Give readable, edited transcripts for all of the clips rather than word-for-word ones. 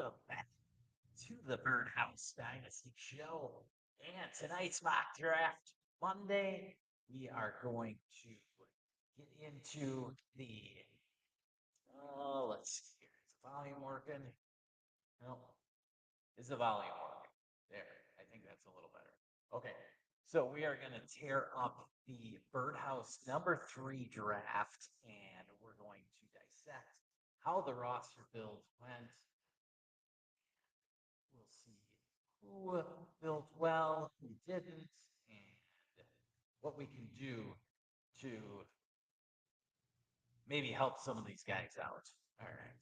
welcome back to the Birdhouse Dynasty Show. And tonight's mock draft Monday, we are going to get into the. Let's see here. Is the volume working? No. Is the volume working? There. I think that's a little better. Okay. So we are going to tear up the Birdhouse number 3 draft, and we're going to dissect how the roster build went. We'll see who built well, who didn't, and what we can do to maybe help some of these guys out. All right.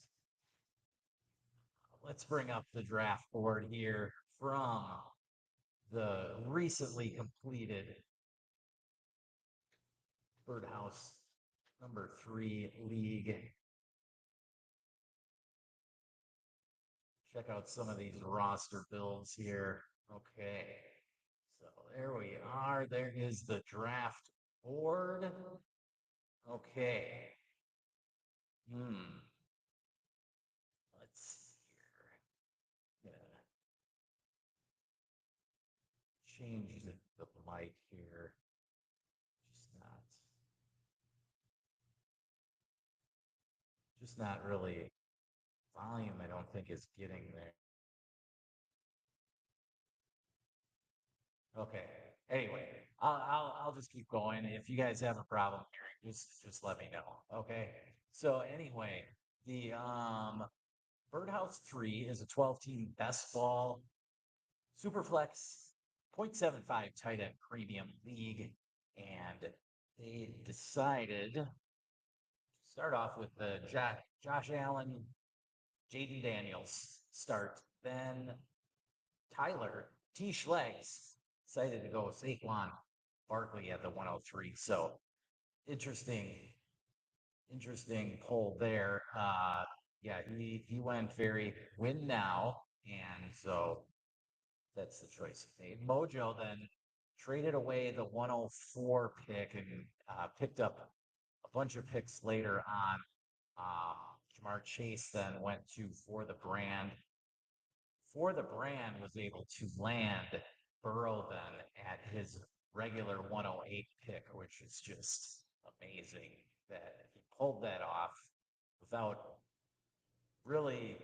Let's bring up the draft board here from the recently completed Birdhouse number 3 league. Check out some of these roster builds here. Okay. So there we are. There is the draft board. Okay. Let's see here. Change the light here. Just not really volume, I don't think is getting there. Okay. Anyway, I'll just keep going. If you guys have a problem here, just let me know. Okay. So anyway, the Birdhouse 3 is a 12-team best ball superflex 0.75 tight end premium league, and they decided to start off with the Josh Allen, Jaden Daniels start, then Tyler T. Schlegs decided to go with Saquon Barkley at the 103. So interesting pull there. Yeah, he went very win now, and so that's the choice he made. Mojo then traded away the 104 pick and picked up a bunch of picks later on. Jamar Chase then went to For the Brand. For the Brand was able to land Burrow then at his regular 108 pick, which is just amazing that he pulled that off without really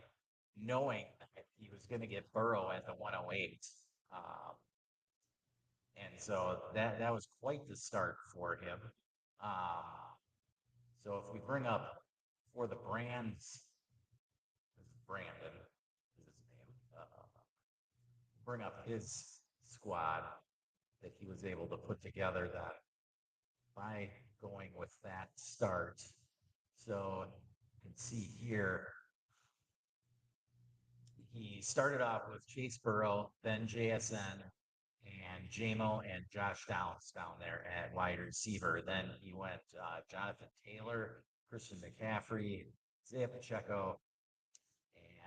knowing that he was going to get Burrow at the 108. And so that was quite the start for him. So if we bring up For the Brand's Brandon is his name. Bring up his squad that he was able to put together that by going with that start. So you can see here, he started off with Chase Burrow, then JSN, and JMO and Josh Downs down there at wide receiver. Then he went Jonathan Taylor, Christian McCaffrey, Isaiah Pacheco,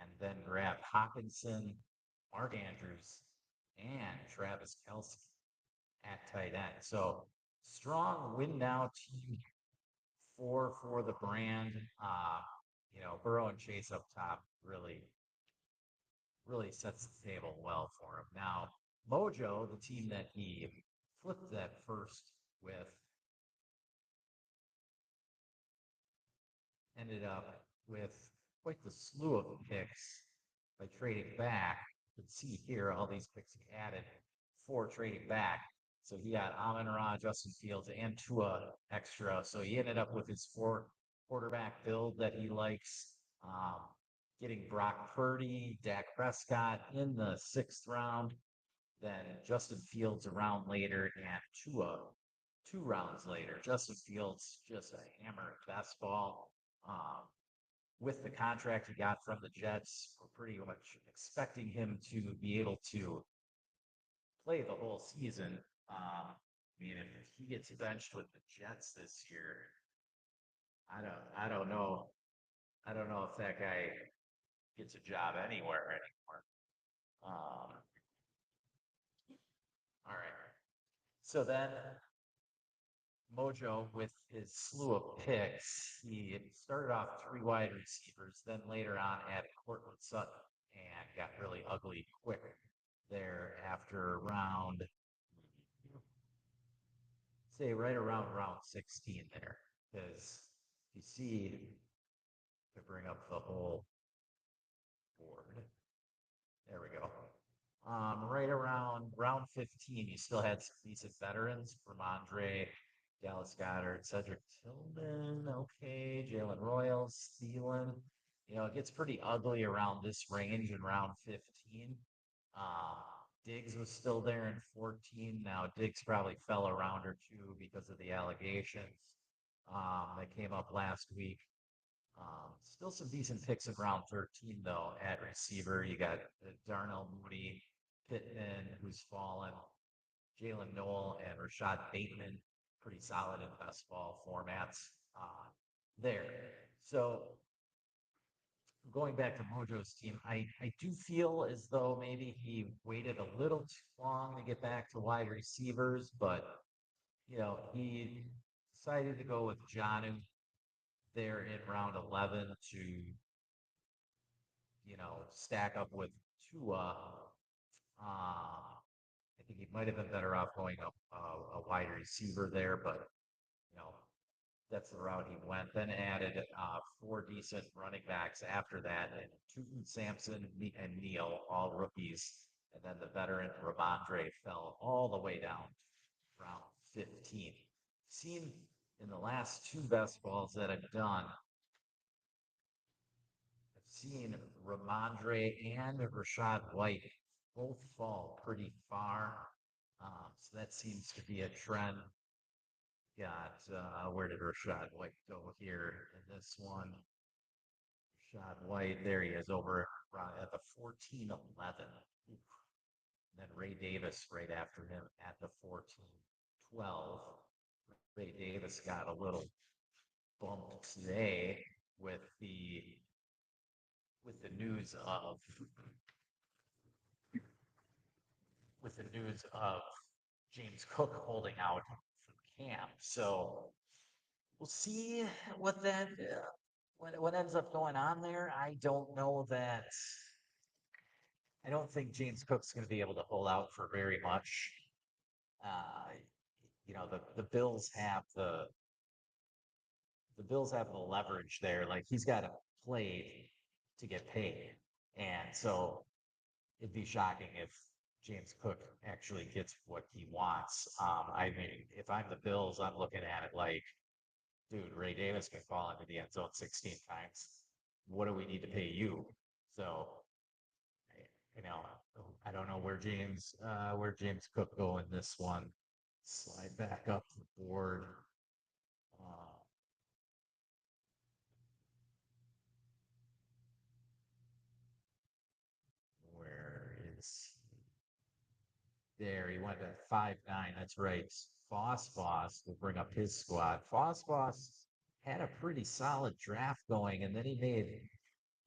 and then grabbed Hawkinson, Mark Andrews, and Travis Kelce at tight end. So strong win now team for the Brand. Burrow and Chase up top really sets the table well for him. Now, Mojo, the team that he flipped that first with, ended up with quite the slew of picks by trading back. You can see here all these picks he added for trading back. So he got Amon-Ra, Justin Fields, and Tua extra. So he ended up with his 4 quarterback build that he likes. Getting Brock Purdy, Dak Prescott in the 6th round, then Justin Fields a round later, and Tua 2 rounds later. Justin Fields just a hammer at best ball. With the contract he got from the Jets, we're pretty much expecting him to be able to play the whole season. If he gets benched with the Jets this year, I don't know. I don't know if that guy gets a job anywhere anymore. All right. So then Mojo, with his slew of picks, he started off 3 wide receivers, then later on added Cortland Sutton got really ugly quick there after round, say right around round 16 there. Because you see, to bring up the whole board. There we go. Right around round 15, you still had some decent veterans from Andre, Dallas Goddard, Cedric Tillman, okay, Jalen Royals, Thielen. You know, it gets pretty ugly around this range in round 15. Um, Diggs was still there in 14. Now, Diggs probably fell a round or two because of the allegations that came up last week. Still some decent picks in round 13, though, at receiver. You got Darnell Mooney, Pittman, who's fallen, Jalen Noel, and Rashad Bateman. Pretty solid in best ball formats there. So going back to Mojo's team, I do feel as though maybe he waited a little too long to get back to wide receivers, but you know, he decided to go with Jonu there in round 11 to, you know, stack up with Tua. I think he might have been better off going a wide receiver there, but you know, that's the route he went. Then added four decent running backs after that, and Tootin, Sampson, and Neal, all rookies. And then the veteran Ramondre fell all the way down to round 15. Seen in the last two best balls that I've done, I've seen Ramondre and Rashad White both fall pretty far. So that seems to be a trend. Got where did Rashad White go here in this one? Rashad White, there he is over at the 14-11. Then Ray Davis right after him at the 14-12. Ray Davis got a little bump today with the news of James Cook holding out from camp. So we'll see what that what ends up going on there. I don't know that. I don't think James Cook's going to be able to hold out for very much. Uh, you know, the Bills have the leverage there. Like he's got to play to get paid, and so it'd be shocking if James Cook actually gets what he wants. I mean, if I'm the Bills, I'm looking at it like, dude, Ray Davis can fall into the end zone 16 times. What do we need to pay you? So, you know, I don't know where James Cook go in this one. Slide back up the board. Uh, where is there? He went at 5'9". That's right. Foss will bring up his squad. Foss had a pretty solid draft going, and then he made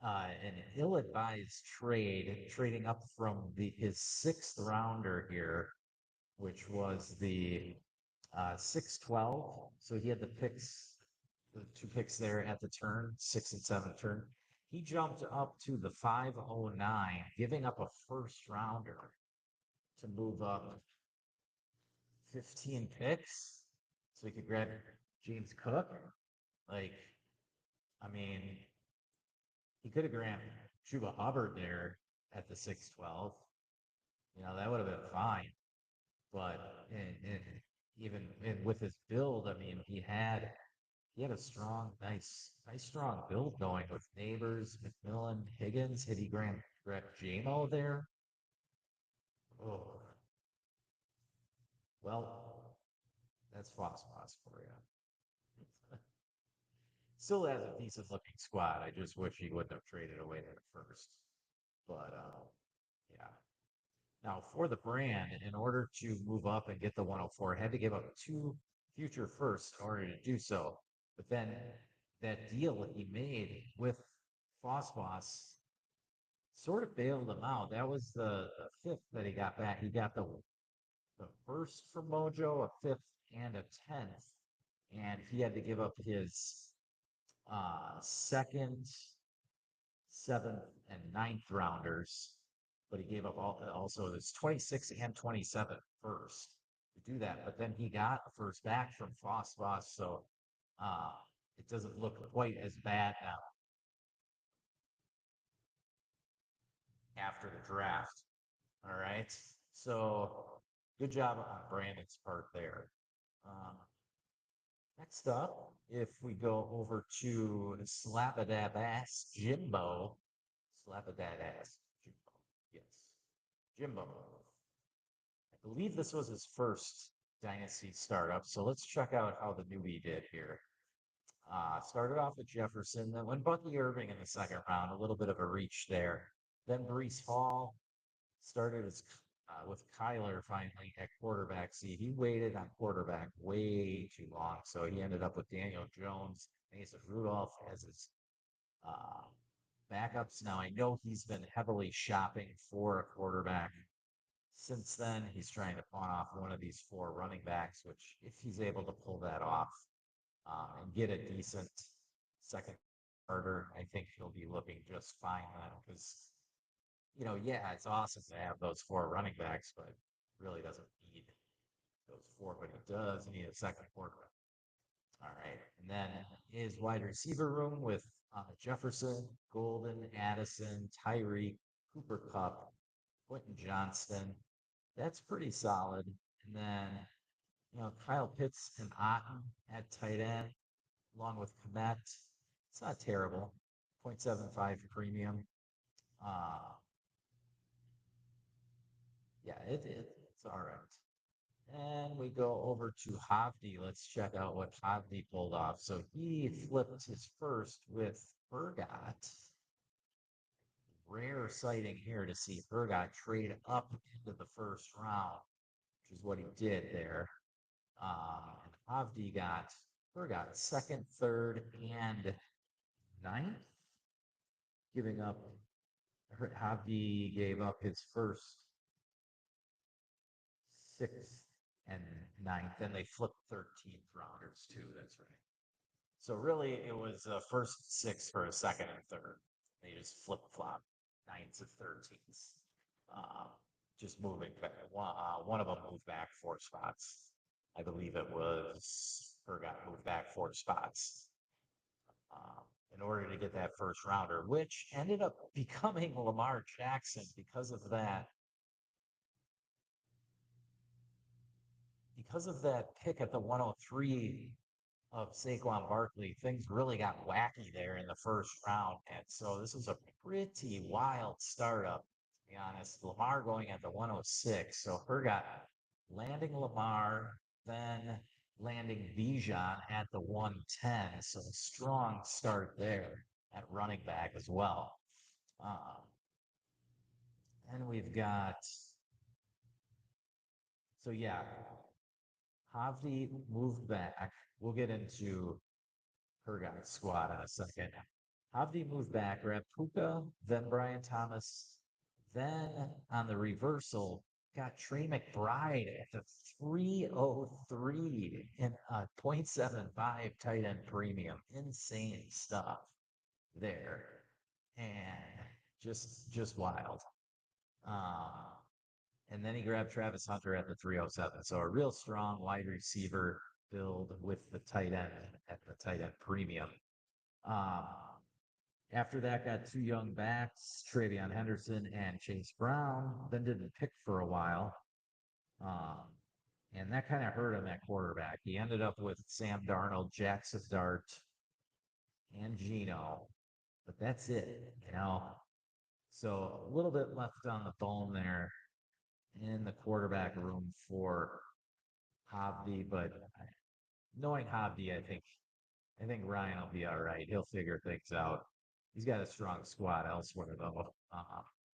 an ill-advised trade, trading up from his sixth rounder here, which was the 6-12. So he had the two picks there at the turn, 6 and 7 turn. He jumped up to the 509, giving up a first rounder to move up 15 picks so he could grab James Cook. Like, I mean, he could have grabbed Chuba Hubbard there at the 6-12. You know, that would have been fine. But and even with his build, I mean, he had a strong, nice strong build going with Neighbors, McMillan, Higgins. Hit he grab JMO there? Oh, well, that's Foss for you. Still has a decent looking squad. I just wish he wouldn't have traded away there first. But yeah. Now for the brand, in order to move up and get the 104, had to give up two future firsts in order to do so. But then that deal he made with Foss sort of bailed him out. That was the fifth that he got back. He got the first from Mojo, a fifth and a 10th, and he had to give up his second, seventh, and ninth rounders but he gave up also his 26 and 27 first to do that. But then he got a first back from Foss, so uh, it doesn't look quite as bad now after the draft. All right. So good job on Brandon's part there. Um, Next up, if we go over to Slappadab-ass Jimbo, Slappadab-ass Jimbo, yes, Jimbo. I believe this was his first Dynasty startup, so let's check out how the newbie did here. Started off with Jefferson, then went Bucky Irving in the second round, a little bit of a reach there. Then Brees Hall started with Kyler finally at quarterback. See, he waited on quarterback way too long, so he ended up with Daniel Jones, Mason Rudolph as his uh, backups. Now I know he's been heavily shopping for a quarterback. Since then, he's trying to pawn off one of these four running backs, which if he's able to pull that off and get a decent second starter, I think he'll be looking just fine then because yeah, it's awesome to have those four running backs, but really doesn't need those four, but he does need a second quarterback. All right. And then his wide receiver room with Jefferson, Golden, Addison, Tyree, Cooper Cup, Quentin Johnston. That's pretty solid. And then, Kyle Pitts and Otten at tight end, along with Komet. It's not terrible. 0.75 premium. Uh, yeah, it's all right. And we go over to Hovde. Let's check out what Hovde pulled off. So he flipped his first with Burgot. Rare sighting here to see Burgot trade up into the first round, which is what he did there. And Hovde got Burgot second, third, and ninth, giving up. Hovde gave up his first, sixth, and ninth, and they flipped 13th rounders too. That's right. So really, it was first six for a second and third. They just flip flop ninths and 13ths. Uh, just moving back. One of them moved back four spots. I believe it was Forgot moved back four spots in order to get that first rounder, which ended up becoming Lamar Jackson because of that. Because of that pick at the 103 of Saquon Barkley, things really got wacky there in the first round. And so this was a pretty wild startup, to be honest. Lamar going at the 106. So Hergot landing Lamar, then landing Bijan at the 110. So a strong start there at running back as well. And we've got, so yeah, Javi moved back. We'll get into her guy's squad in a second. Javi moved back, grabbed Puka, then Brian Thomas. Then on the reversal, got Trey McBride at the 303 in a 0.75 tight end premium. Insane stuff there. And just wild. And then he grabbed Travis Hunter at the 307. So a real strong wide receiver build with the tight end at the tight end premium. Um, After that, got two young backs, Travion Henderson and Chase Brown. Then didn't pick for a while. And that kind of hurt him at quarterback. He ended up with Sam Darnold, Jackson Dart, and Geno. But that's it. So a little bit left on the bone there in the quarterback room for Hovde, but knowing Hovde, I think Ryan will be all right. He'll figure things out. He's got a strong squad elsewhere though.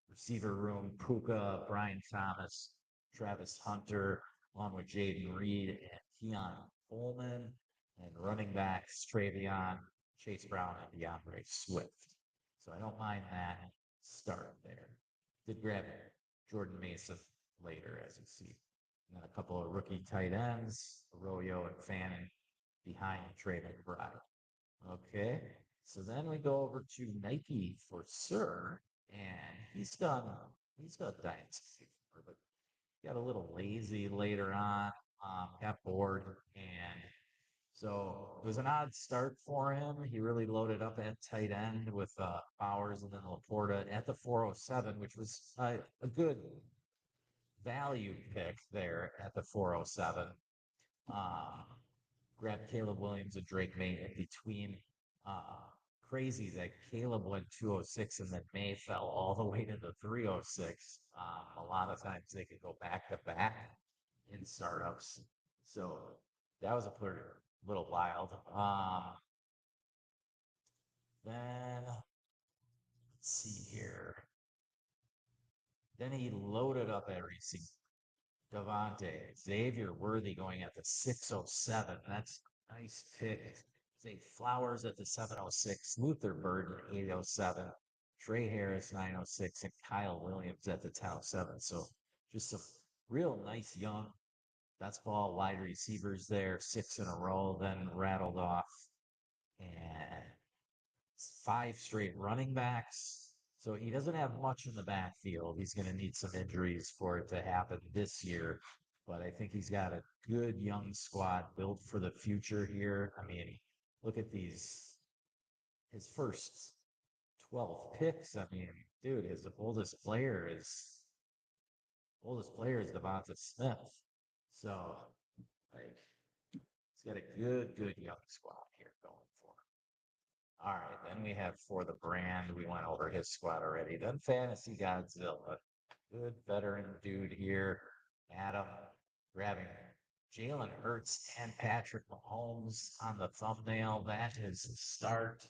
Receiver room: Puka, Brian Thomas, Travis Hunter, along with Jaden Reed and Keon Coleman, and running backs Travion, Chase Brown, and DeAndre Swift. So I don't mind that start there. Did grab Jordan Mason later, as you see. And then a couple of rookie tight ends, Arroyo and Fanning behind Trey McBride. Okay, so then we go over to Nike for Sir, and he's got dynasty, but got a little lazy later on, got bored, and so it was an odd start for him. He really loaded up at tight end with Bowers and then Laporta at the 407, which was a good value pick there at the 407. Um, Grabbed Caleb Williams and Drake May in between. Uh, Crazy that Caleb went 206 and then May fell all the way to the 306. A lot of times they could go back to back in startups. So that was a pretty little wild. Then let's see here. Then he loaded up at receiver. Devontae, Xavier Worthy going at the 607. That's a nice pick. Zay Flowers at the 706. Luther Burden 807. Trey Harris 906 and Kyle Williams at the 1007. So just some real nice young best ball wide receivers there, six in a row, then rattled off and five straight running backs. So he doesn't have much in the backfield. He's going to need some injuries for it to happen this year. But I think he's got a good young squad built for the future here. I mean, look at his first 12 picks. I mean, dude, his oldest player is Devonta Smith. So, like, he's got a good young squad here going for him. All right, then we have for the brand. We went over his squad already. Then Fantasy Godzilla, good veteran dude here. Adam grabbing Jalen Hurts and Patrick Mahomes on the thumbnail. That is the start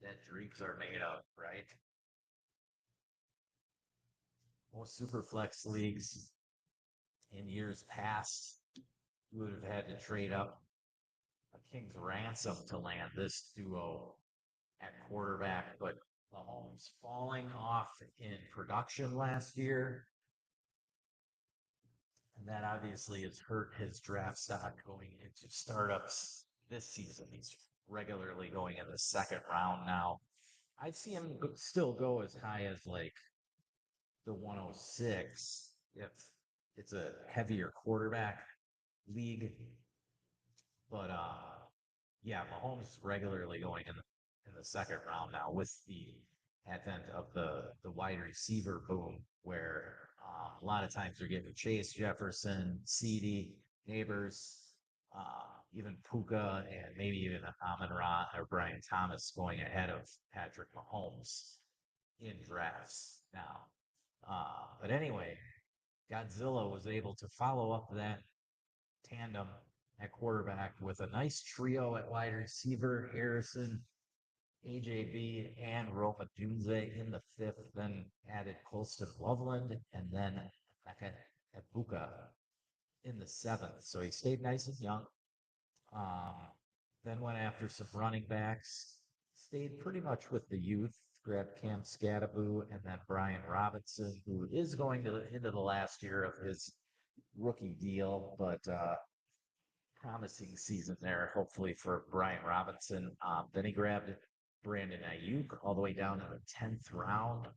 that dreams are made of, right? Most super flex leagues in years past, you would have had to trade up a king's ransom to land this duo at quarterback, but Mahomes falling off in production last year. And that obviously has hurt his draft stock going into startups this season. He's regularly going in the second round now. I'd see him still go as high as like the 106 if it's a heavier quarterback league. But yeah, Mahomes regularly going in the second round now with the advent of the wide receiver boom, where a lot of times you're getting Chase Jefferson, CD, Neighbors, even Puka, and maybe even Amon Ra or Brian Thomas going ahead of Patrick Mahomes in drafts now. But anyway, Godzilla was able to follow up that tandem at quarterback with a nice trio at wide receiver, Harrison, AJB, and Roma Dunze in the fifth, then added Colston Loveland, and then at Buka in the seventh. So he stayed nice and young. Then went after some running backs, stayed pretty much with the youth, grabbed Cam Scattaboo and then Brian Robinson, who is going into the last year of his rookie deal, but promising season there, hopefully for Brian Robinson. Then he grabbed Brandon Ayuk all the way down in the 10th round,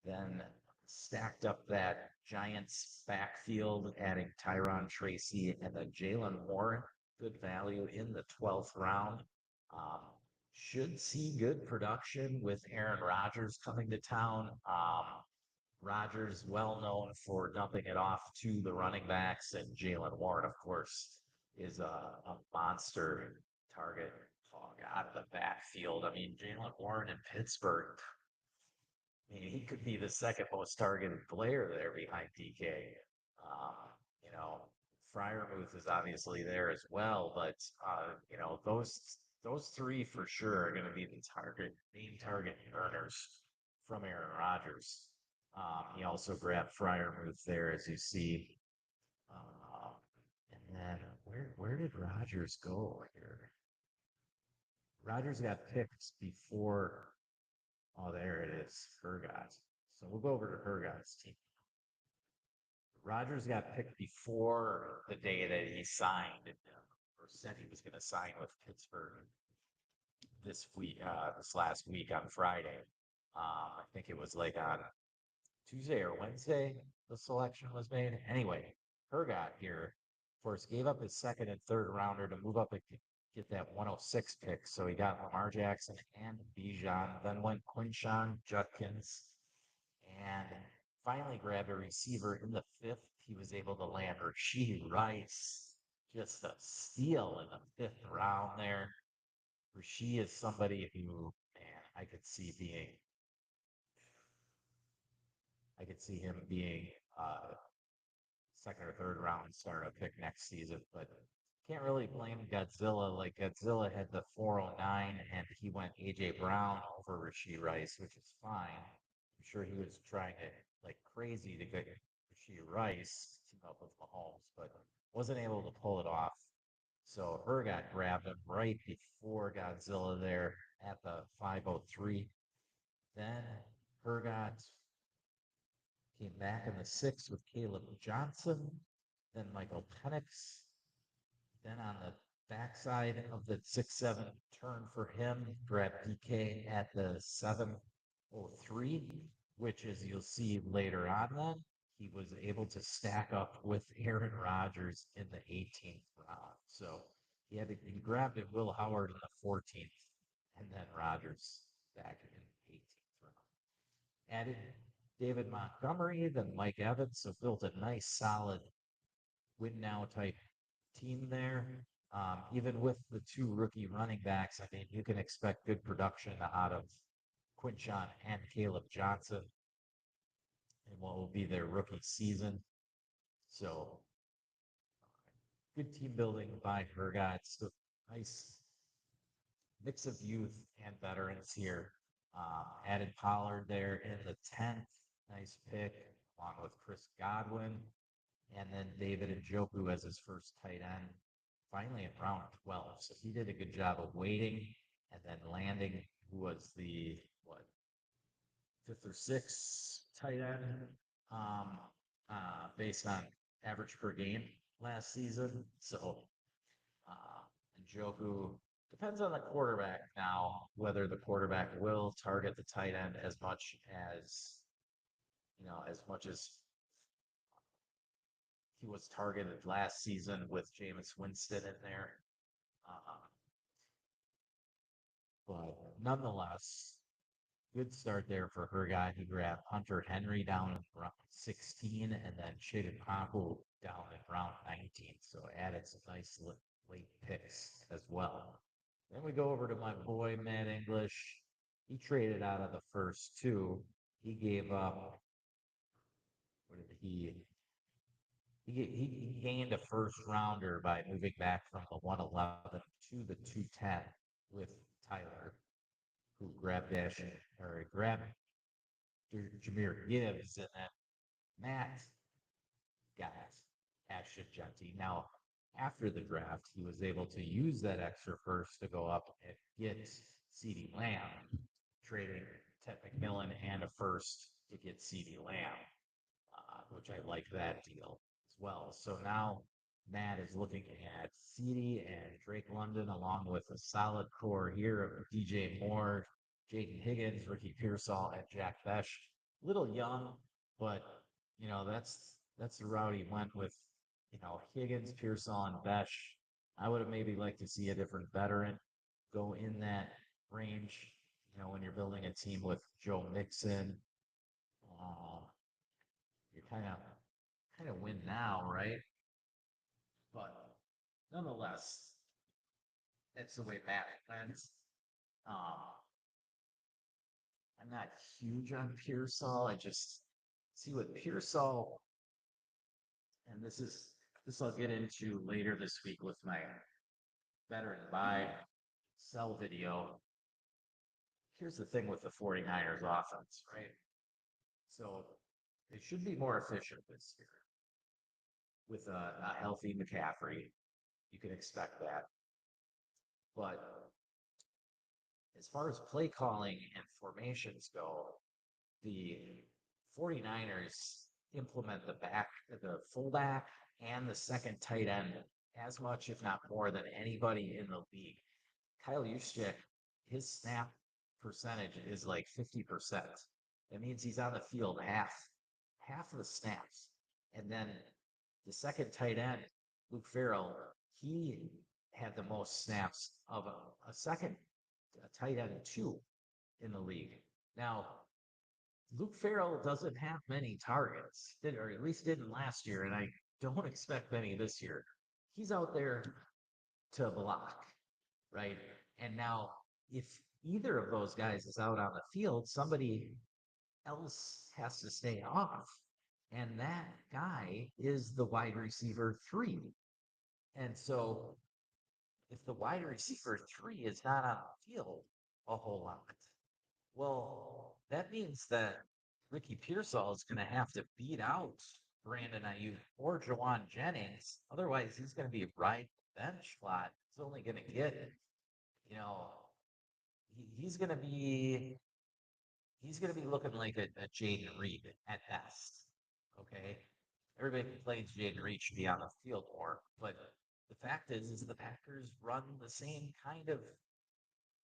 then stacked up that Giants backfield, adding Tyron Tracy and then Jalen Warren, good value in the 12th round. Um, should see good production with Aaron Rodgers coming to town. Rodgers, well known for dumping it off to the running backs, and Jalen Warren, of course, is a monster target hog out of the backfield. I mean, Jalen Warren in Pittsburgh, I mean, he could be the second most targeted player there behind DK. You know, Fryermuth is obviously there as well, but you know, those three for sure are going to be the main target earners from Aaron Rodgers. He also grabbed Fryermuth there, as you see. Uh, and then where did Rodgers go here? Rodgers got picked before. Oh, there it is, Hergots. So we'll go over to Hergots' team. Rodgers got picked before the day that he signed, or said he was going to sign with Pittsburgh this last week on Friday. I think it was like on Tuesday or Wednesday the selection was made. Anyway, Hergot here, of course, gave up his second and third rounder to move up and get that 106 pick. So he got Lamar Jackson and Bijan, then went Quinshawn Judkins, and finally grabbed a receiver in the fifth. He was able to land Rasheed Rice, just a steal in the fifth round there. Rasheed is somebody who, man, I could see him being second or third round starter pick next season, but can't really blame Godzilla. Like Godzilla had the 409 and he went AJ Brown over Rasheed Rice, which is fine. I'm sure he was trying to like crazy to get Rasheed Rice to team up with Mahomes, but wasn't able to pull it off. So Hergot grabbed him right before Godzilla there at the 503. Then Hergot came back in the sixth with Caleb Johnson, then Michael Penix. Then on the backside of the 6-7 turn for him, grabbed PK at the 703, which as you'll see later on then, he was able to stack up with Aaron Rodgers in the 18th round. So he grabbed it Will Howard in the 14th, and then Rodgers back in the 18th round. Added David Montgomery, then Mike Evans, so built a nice, solid win now type team there. Even with the two rookie running backs, I mean, you can expect good production out of Quinshon and Caleb Johnson in what will be their rookie season. So, good team building by Hergot. So, nice mix of youth and veterans here. Added Pollard there in the 10th. Nice pick, along with Chris Godwin. And then David Njoku as his first tight end, finally in round 12. So he did a good job of waiting and then landing, who was the, what, fifth or sixth tight end, um, based on average per game last season. So Njoku depends on the quarterback now, whether the quarterback will target the tight end as much as, as much as he was targeted last season with Jameis Winston in there. Uh, but nonetheless, good start there for her guy. He grabbed Hunter Henry down in round 16 and then Shaden Paku down in round 19. So added some nice late picks as well. Then we go over to my boy, Matt English. He traded out of the first two. He gave up, what did he gained a first rounder by moving back from the 111 to the 210 with Tyler, who grabbed Jameer Gibbs, and then Matt got Ashton Genty. Now, after the draft, he was able to use that extra first to go up and get CeeDee Lamb, trading Ted McMillan and a first to get CeeDee Lamb, which I like that deal as well. So now Matt is looking at CeeDee and Drake London, along with a solid core here of DJ Moore, Jaden Higgins, Ricky Pearsall, and Jack Besh. Little young, but that's the route he went with. Higgins, Pearsall, and Besh. I would have maybe liked to see a different veteran go in that range. When you're building a team with Joe Mixon, uh, you're kind of win now, right? But nonetheless, that's the way Matt went. Um, I'm not huge on Pearsall. I just see what Pearsall, and this I'll get into later this week with my veteran buy sell video. Here's the thing with the 49ers offense, right? So they should be more efficient this year with a healthy McCaffrey. You can expect that. But as far as play calling and formations go, the 49ers implement the fullback and the second tight end as much, if not more, than anybody in the league. Kyle Juszczyk, his snap percentage is like 50%. That means he's on the field half of the snaps. And then the second tight end, Luke Farrell, he had the most snaps of a second tight end two in the league. Now, Luke Farrell doesn't have many targets, or at least didn't last year, and I don't expect many this year. He's out there to block, right? And now, if either of those guys is out on the field, somebody else has to stay off. And that guy is the wide receiver three. And so if the wide receiver three is not on the field a whole lot, well, that means that Ricky Pearsall is going to have to beat out Brandon Ayuk or Jawan Jennings. Otherwise, he's going to be right bench slot. He's only going to get, you know, he's going to be looking like a Jaden Reed at best. Okay, everybody complains Jaden Reed should be on the field more, but the fact is the Packers run the same kind of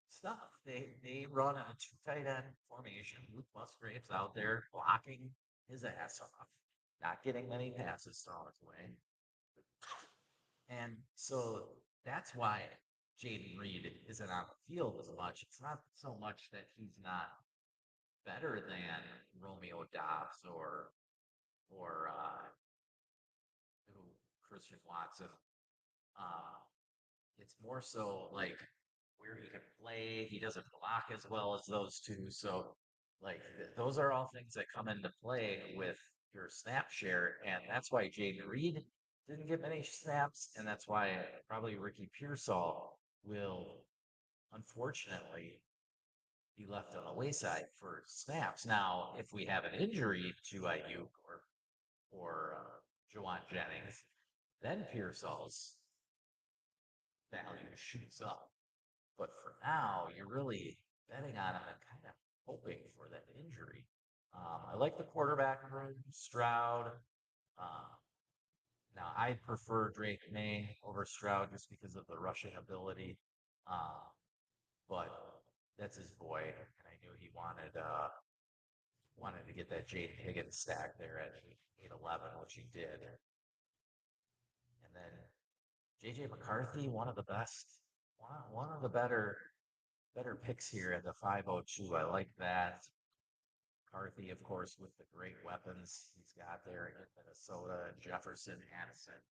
stuff. They run a two tight end formation. Luke Musgrave's out there blocking his ass off, not getting many passes thrown his way. And so that's why Jaden Reed isn't on the field as much. It's not so much that he's not better than Romeo Dobbs or Christian Watson. It's more so like where he can play. He doesn't block as well as those two. So, like, those are all things that come into play with your snap share. And that's why Jaden Reed didn't get many snaps. And that's why probably Ricky Pearsall will, unfortunately, be left on the wayside for snaps. Now, if we have an injury to Ayuk or Jawan Jennings, then Pearsall's value shoots up. But for now, you're really betting on him and kind of hoping for that injury. I like the quarterback room, Stroud. Um, Now, I prefer Drake May over Stroud just because of the rushing ability. Uh, but that's his boy, and I knew he wanted to get that Jaden Higgins stack there at 8-11, which he did. And then JJ McCarthy, one of the best, one of the better picks here at the 502. I like that. McCarthy, of course, with the great weapons he's got there in Minnesota, Jefferson, Addison,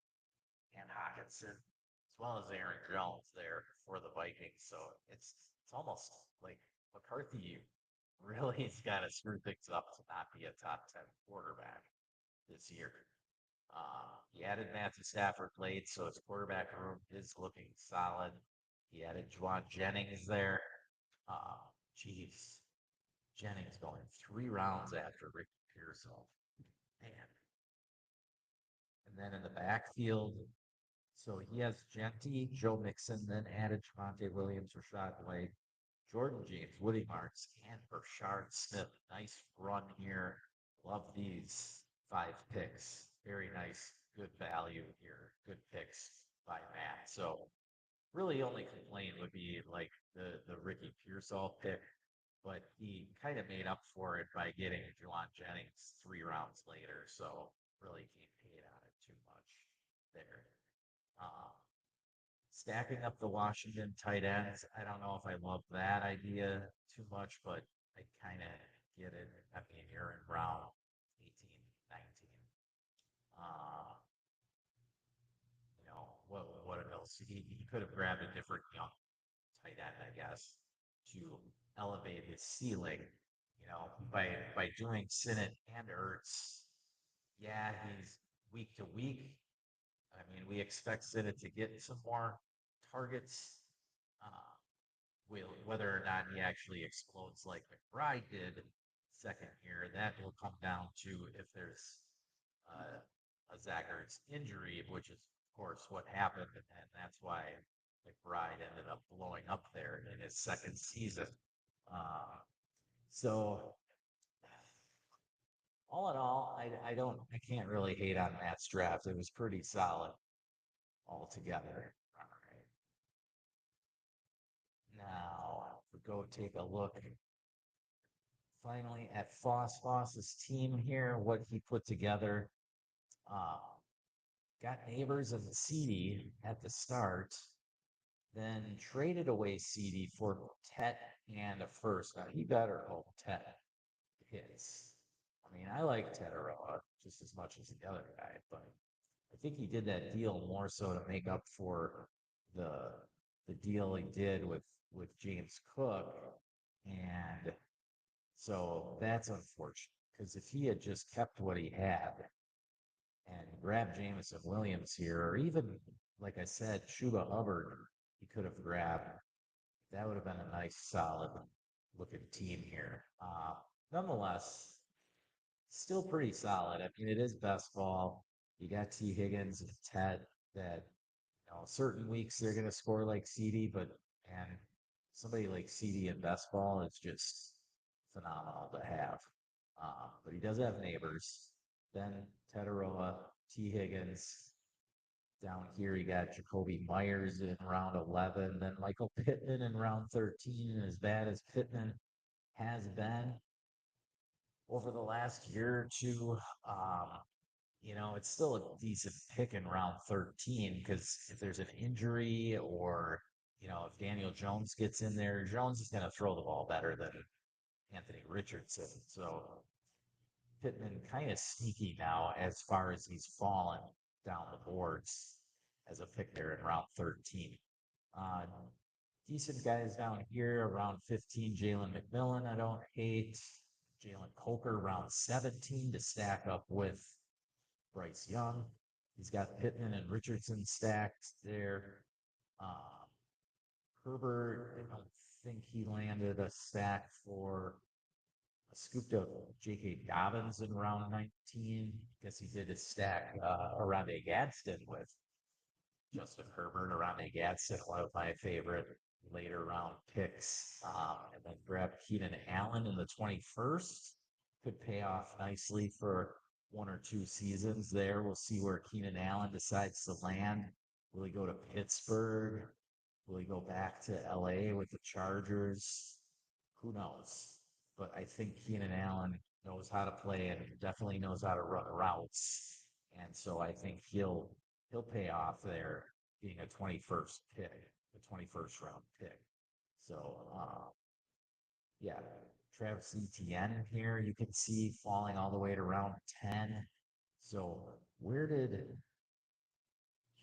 and Hawkinson, as well as Aaron Jones there for the Vikings. So it's almost like McCarthy really has got to screw things up to not be a top 10 quarterback this year. He added Matthew Stafford late, so his quarterback room is looking solid. He added Juwan Jennings there. Jeez, Jennings going 3 rounds after Ricky Pearsall. Man. And then in the backfield, so he has Genty, Joe Mixon, then added Javonte Williams, Rashad White, Jordan James, Woody Marks, and Rashard Smith. Nice run here. Love these 5 picks. Very nice, good value here. Good picks by Matt. So really only complaint would be like the Ricky Pearsall pick, but he kind of made up for it by getting Juwan Jennings 3 rounds later. So really can't hate on it too much there. Stacking up the Washington tight ends. I don't know if I love that idea too much, but I kind of get it. I mean, Aaron Brown, 18, 19. What else? He could have grabbed a different young tight end, I guess, to elevate his ceiling. By doing Sinnott and Ertz, yeah, he's week to week. I mean, we expect Sinnott to get some more targets. Uh, whether or not he actually explodes like McBride did second year, that will come down to if there's a Zach Ertz injury, which is, of course, what happened. And that's why McBride ended up blowing up there in his second season. So all in all, I can't really hate on Matt's draft. It was pretty solid altogether. All right. Now, if we go take a look finally at Foss's team here, what he put together. Uh, got Neighbors and CD at the start, then traded away CD for Tet and a first. Now he better hope Tet hits. I mean, I like Tetaroa just as much as the other guy, but I think he did that deal more so to make up for the the deal he did with James Cook, and so that's unfortunate because if he had just kept what he had and grabbed Jamison Williams here, or even like I said, Chuba Hubbard, he could have grabbed. That would have been a nice, solid looking team here. Nonetheless, still pretty solid. I mean, it is best ball. You got T. Higgins and Ted that, certain weeks they're going to score like CD, but and somebody like CD in best ball is just phenomenal to have. But he does have Neighbors. Then Tetaroa, T. Higgins. Down here, you got Jacoby Myers in round 11, then Michael Pittman in round 13. And as bad as Pittman has been over the last year or two, it's still a decent pick in round 13 because if there's an injury or, if Daniel Jones gets in there, Jones is going to throw the ball better than Anthony Richardson. So Pittman kind of sneaky now as far as he's fallen down the boards as a pick there in round 13. Uh, Decent guys down here around 15. Jalen McMillan, I don't hate. Jalen Coker around 17 to stack up with Bryce Young. He's got Pittman and Richardson stacked there. Uh, Herbert, I don't think he landed a stack for. Scooped up J.K. Dobbins in round 19. Guess he did a stack around a Gadsden with Justin Herbert. Around a Gadsden, one of my favorite later round picks. And then grabbed Keenan Allen in the 21st. Could pay off nicely for one or two seasons there. We'll see where Keenan Allen decides to land. Will he go to Pittsburgh? Will he go back to LA with the Chargers? Who knows? But I think Keenan Allen knows how to play and definitely knows how to run routes. And so I think he'll pay off there being a 21st pick, a 21st round pick. So yeah, Travis Etienne here you can see falling all the way to round 10. So where did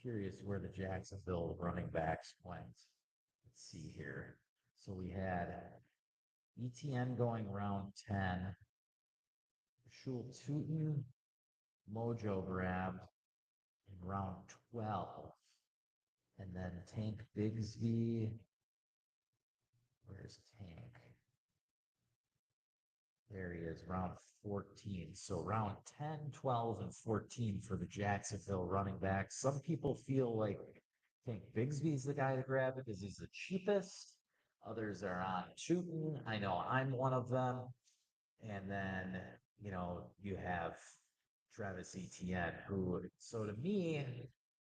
curious where the Jacksonville running backs went? Let's see here. So we had ETN going round 10. Shul Tootin, Mojo grabbed in round 12. And then Tank Bigsby. Where's Tank? There he is, round 14. So round 10, 12, and 14 for the Jacksonville running backs. Some people feel like Tank Bigsby's the guy to grab it because he's the cheapest. Others are on Tootin. I know I'm one of them. And then, you have Travis Etienne, who, so to me,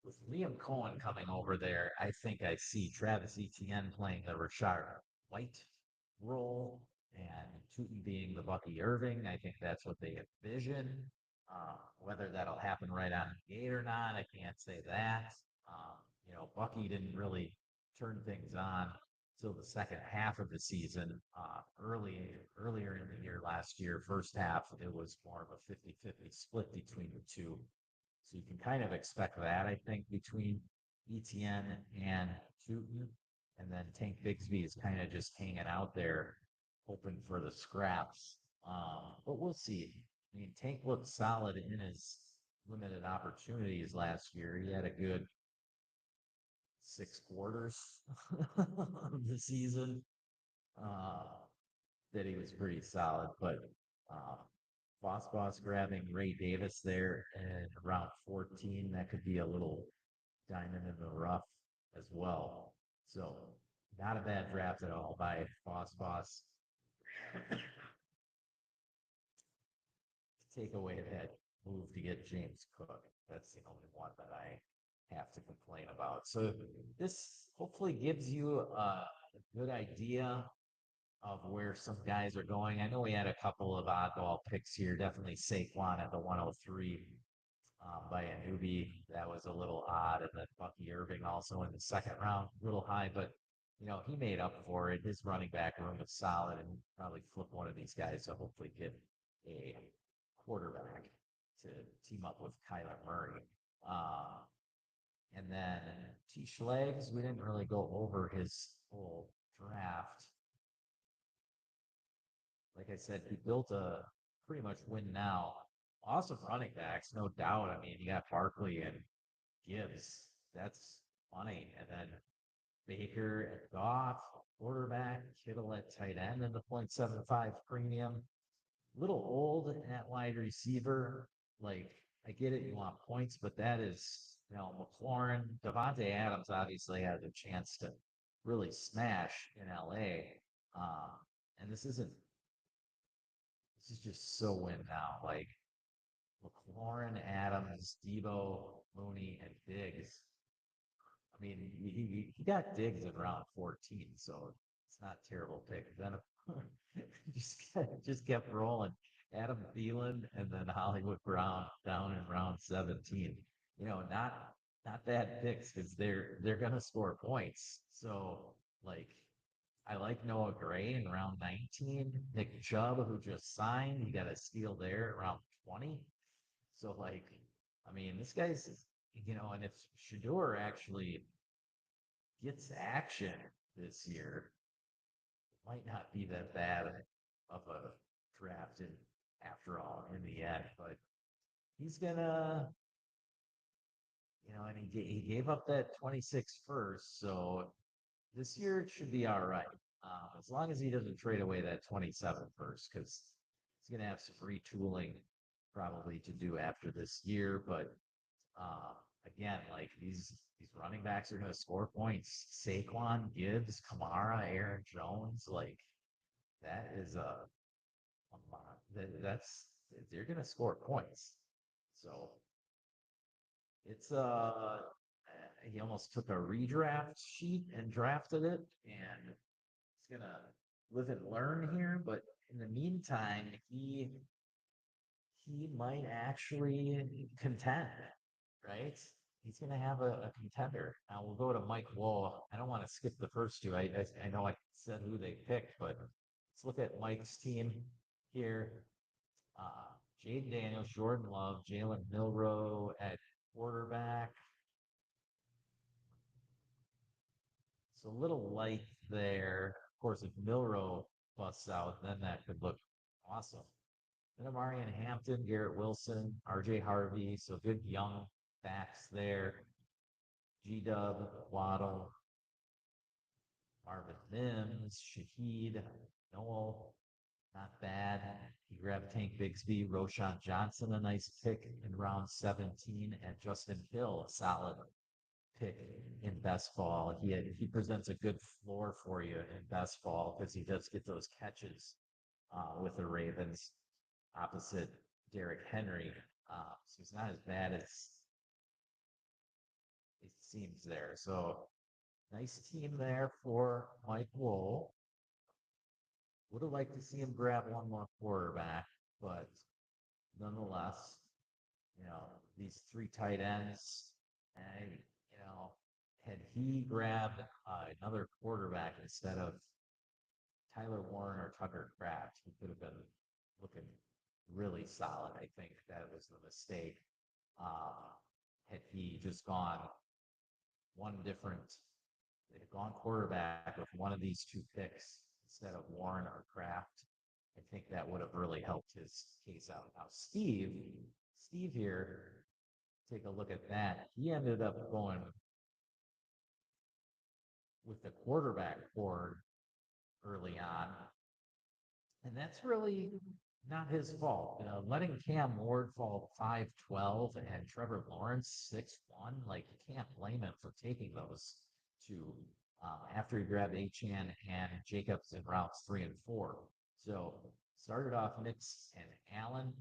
with Liam Cohen coming over there, I think I see Travis Etienne playing the Rashard White role and Tootin being the Bucky Irving. I think that's what they envision. Whether that'll happen right out of the gate or not, I can't say that. Bucky didn't really turn things on till the second half of the season. Earlier in the year last year, first half, it was more of a 50-50 split between the two. So you can kind of expect that, I think, between ETN and Tootin. And then Tank Bigsby is kind of just hanging out there, hoping for the scraps. But we'll see. I mean, Tank looked solid in his limited opportunities last year. He had a good 6 quarters of the season that he was pretty solid. But Boss grabbing Ray Davis there in round 14, that could be a little diamond in the rough as well. So not a bad draft at all by Boss. Take away that move to get James Cook. That's the only one that I have to complain about. So this hopefully gives you a good idea of where some guys are going. I know we had a couple of oddball picks here. Definitely Saquon at the 103 by a newbie. That was a little odd. And then Bucky Irving also in the second round, a little high, but he made up for it. His running back room was solid and probably flip one of these guys to hopefully get a quarterback to team up with Kyler Murray. Uh, and then T. Schlegs, we didn't really go over his whole draft. Like I said, he built a pretty much win now. Awesome running backs, no doubt. I mean, you got Barkley and Gibbs. That's funny. And then Baker and Goff, quarterback, Kittle at tight end in the 0.75 premium. Little old at wide receiver. Like, I get it, you want points, but that is, McLaurin, Devontae Adams obviously has a chance to really smash in LA. Um, and this is just so win now. Like McLaurin, Adams, Debo, Mooney, and Diggs. I mean, he got Diggs at round 14, so it's not a terrible pick. Then just kept rolling. Adam Thielen and then Hollywood Brown down in round 17. Not bad picks because they're gonna score points. So like I like Noah Gray in round 19. Nick Chubb, who just signed, he got a steal there around 20. So I mean, this guy's and if Shador actually gets action this year, it might not be that bad of a draft after all in the end. But he's gonna, and he gave up that 26 first, so this year it should be all right. As long as he doesn't trade away that 27 first, because he's gonna have some retooling probably to do after this year. But uh, again, like these running backs are going to score points. Saquon, Gibbs, Kamara, Aaron Jones, like that is that's they're going to score points. So it's he almost took a redraft sheet and drafted it, and he's gonna live and learn here. But in the meantime, he might actually contend, right? He's going to have a contender. Now we'll go to Mike Wall. I don't want to skip the first two. I know I said who they picked, but let's look at Mike's team here. Jaden Daniels, Jordan Love, Jalen Milrow at quarterback. It's a little light there. Of course, if Milrow busts out, then that could look awesome. Then Amarian Hampton, Garrett Wilson, RJ Harvey. So good young backs there. G Dub, Waddle, Marvin Mims, Shaheed, Noel, not bad. He grabbed Tank Bigsby, Roshan Johnson, a nice pick in round 17, and Justin Hill, a solid pick in best ball. He presents a good floor for you in best ball because he does get those catches with the Ravens opposite Derrick Henry. So he's not as bad as it seems there. So nice team there for Mike Wool. Would have liked to see him grab one more quarterback, but nonetheless, these three tight ends, and had he grabbed another quarterback instead of Tyler Warren or Tucker Kraft, he could have been looking really solid. I think that was the mistake. Uh, had he just gone one different, had gone quarterback with one of these two picks instead of Warren or Kraft, I think that would have really helped his case out. Now, Steve here, take a look at that. He ended up going with the quarterback board early on. And that's really not his fault. Letting Cam Ward fall 5'12 and Trevor Lawrence 6'1, like you can't blame him for taking those two after he grabbed Achan and Jacobs in rounds 3 and 4. So started off Nix and Allen,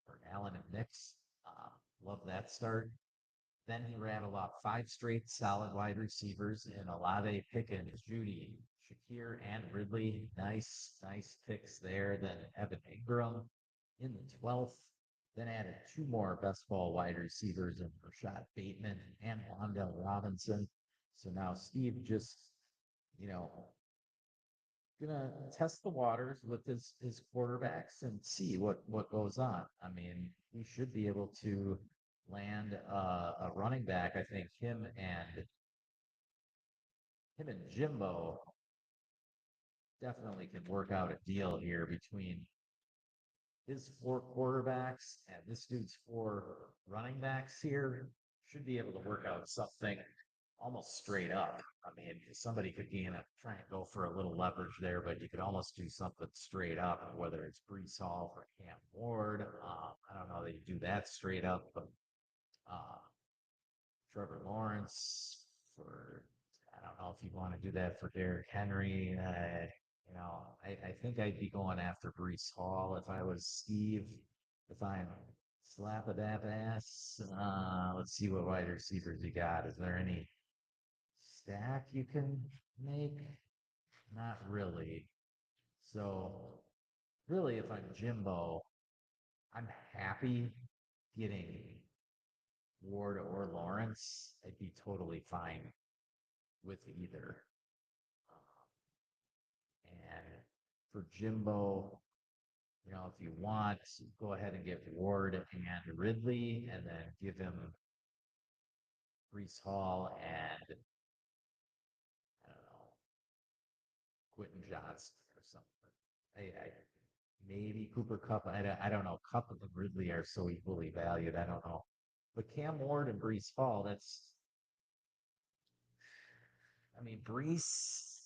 or Allen and Nix. Love that start. Then he rattled off 5 straight solid wide receivers in Olave, Pickens, Judy, Shakir and Ridley, nice picks there. Then Evan Ingram in the 12th. Then added two more best ball wide receivers in Rashad Bateman and Wandell Robinson. So now Steve just, you know, gonna test the waters with his quarterbacks and see what goes on. I mean, we should be able to land a running back. I think him and Jimbo definitely can work out a deal here between his four quarterbacks and this dude's four running backs here. Should be able to work out something almost straight up. I mean, somebody could be in a try and go for a little leverage there, but you could almost do something straight up, whether it's Brees Hall or Cam Ward. I don't know that you do that straight up, but uh, Trevor Lawrence for I don't know if you want to do that for Derrick Henry. I think I'd be going after Brees Hall if I was Steve. If I'm slap a dap ass, let's see what wide receivers you got. Is there any stack you can make? Not really. So, really, if I'm Jimbo, I'm happy getting Ward or Lawrence. I'd be totally fine with either. And for Jimbo, if you want, go ahead and get Ward and Ridley, and then give him Brees Hall and I don't know Quentin Johnston or something. I maybe Cooper Cup. I don't know. Cup and Ridley are so equally valued. I don't know. But Cam Ward and Brees Hall, I mean, Brees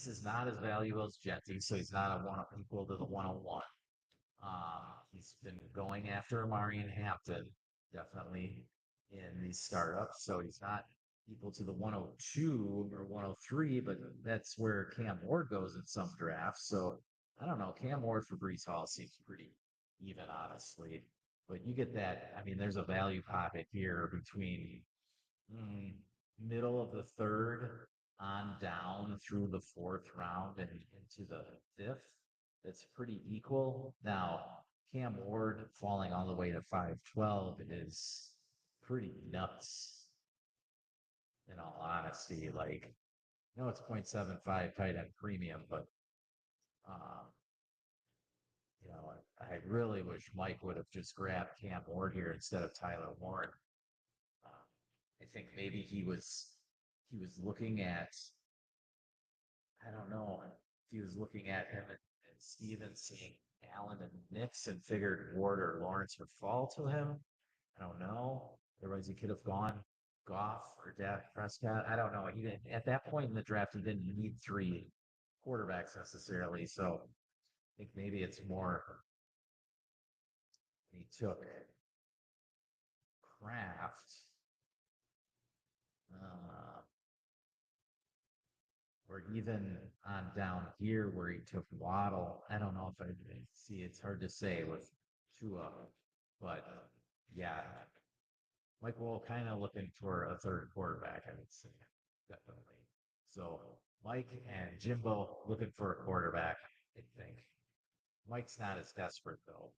is not as valuable as Jetty, so he's not a one equal to the 101. He's been going after Amarian Hampton, definitely in these startups, so he's not equal to the 102 or 103, but that's where Cam Ward goes in some drafts. So I don't know. Cam Ward for Brees Hall seems pretty even, honestly. But you get that. I mean, there's a value pocket here between mm, middle of the third on down through the fourth round and into the fifth. That's pretty equal. Now, Cam Ward falling all the way to 512 is pretty nuts, in all honesty. Like, it's 0.75 tight end premium, but um, I really wish Mike would have just grabbed Cam Ward here instead of Tyler Warren. I think maybe he was looking at I don't know if he was looking at him and Steven seeing Allen and Nix and figured Ward or Lawrence would fall to him. I don't know. Otherwise, he could have gone Goff or Dak Prescott. I don't know. He didn't at that point in the draft. He didn't need three quarterbacks necessarily. So I think maybe it's more he took Kraft. Uh, or even on down here where he took Waddle. I don't know if I see. It's hard to say with Tua, but yeah, Michael kind of looking for a third quarterback. I would say definitely. So Mike and Jimbo looking for a quarterback. I think Mike's not as desperate though.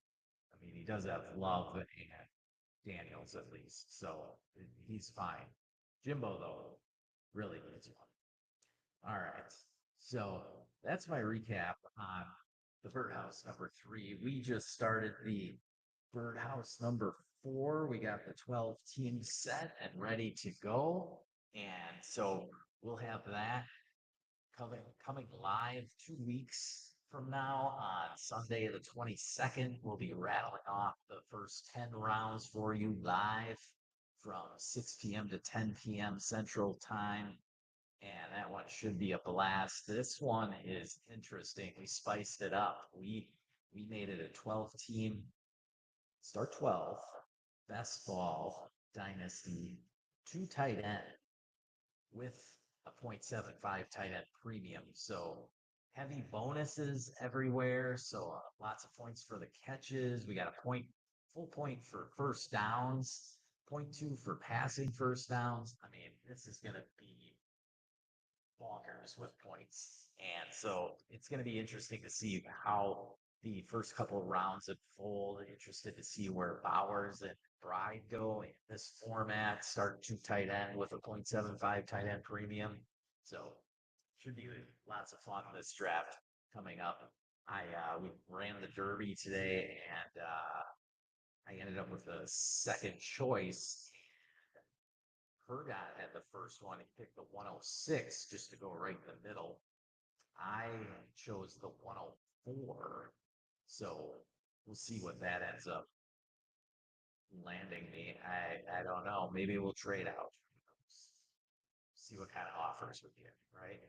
I mean, he does have Love and Daniels at least, so he's fine. Jimbo though really needs one. All right. So that's my recap on the Birdhouse number 3. We just started the Birdhouse number 4. We got the 12 teams set and ready to go. And so we'll have that coming live 2 weeks from now on Sunday the 22nd. We'll be rattling off the first 10 rounds for you live from 6 p.m. to 10 p.m. Central Time. And that one should be a blast. This one is interesting. We spiced it up. We made it a 12-team, start 12, Bestball Dynasty, 2 tight end with a 0.75 tight end premium. So heavy bonuses everywhere. So lots of points for the catches. We got a full point for first downs, 0.2 for passing first downs. I mean, this is going to be bonkers with points And so it's going to be interesting to see how the first couple of rounds unfold. Interested to see where Bowers and Bride go in this format. Start two tight end with a 0.75 tight end premium. So should be lots of fun this draft coming up. We ran the Derby today, and I ended up with a second choice. Hergot had the first one. He picked the 106 just to go right in the middle. I chose the 104. So we'll see what that ends up landing me. I don't know. Maybe we'll trade out. See what kind of offers we get, right?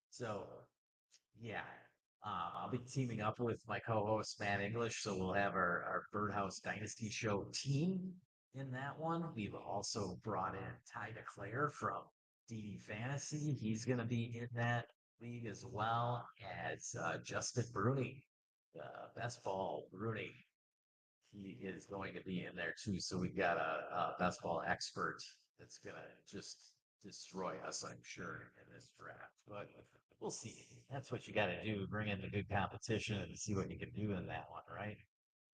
So yeah. I'll be teaming up with my co-host Matt English, so we'll have our Birdhouse Dynasty Show team in that one. We've also brought in Ty DeClaire from DD Fantasy. He's going to be in that league as well as Justin Bruni, Bestball Bruni. He is going to be in there too. So we've got a best ball expert that's going to just destroy us, I'm sure, in this draft. But we'll see. That's what you got to do. Bring in the good competition and see what you can do in that one, right?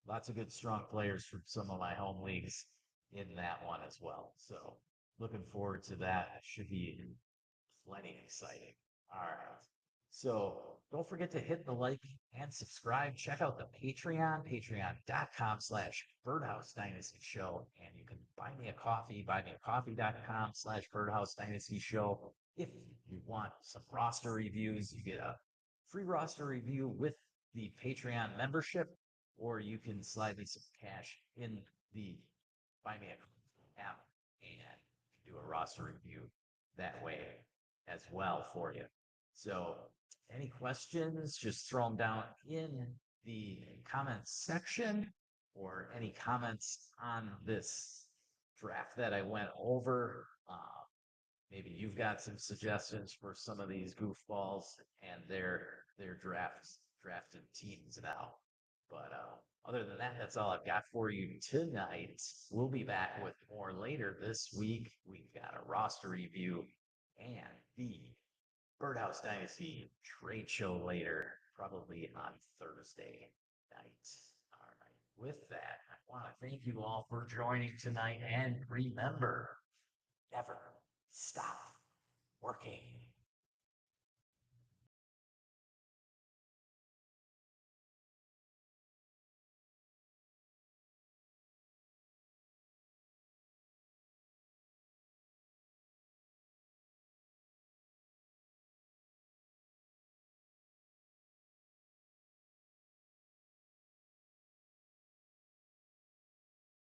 Lots of good, strong players from some of my home leagues in that one as well. So looking forward to that. It should be plenty exciting. All right. So don't forget to hit the like and subscribe. Check out the Patreon, patreon.com/ Birdhouse Dynasty Show. And you can buy me a coffee, buymeacoffee.com/ Birdhouse Dynasty Show. If you want some roster reviews, you get a free roster review with the Patreon membership, or you can slide me some cash in the Buy Me a app and do a roster review that way as well for you. So any questions, just throw them down in the comments section, or any comments on this draft that I went over. Maybe you've got some suggestions for some of these goofballs and their drafted teams now. But other than that, that's all I've got for you tonight. We'll be back with more later this week. We've got a roster review and the Birdhouse Dynasty trade show later, probably on Thursday night. All right. With that, I want to thank you all for joining tonight. And remember, never stop working.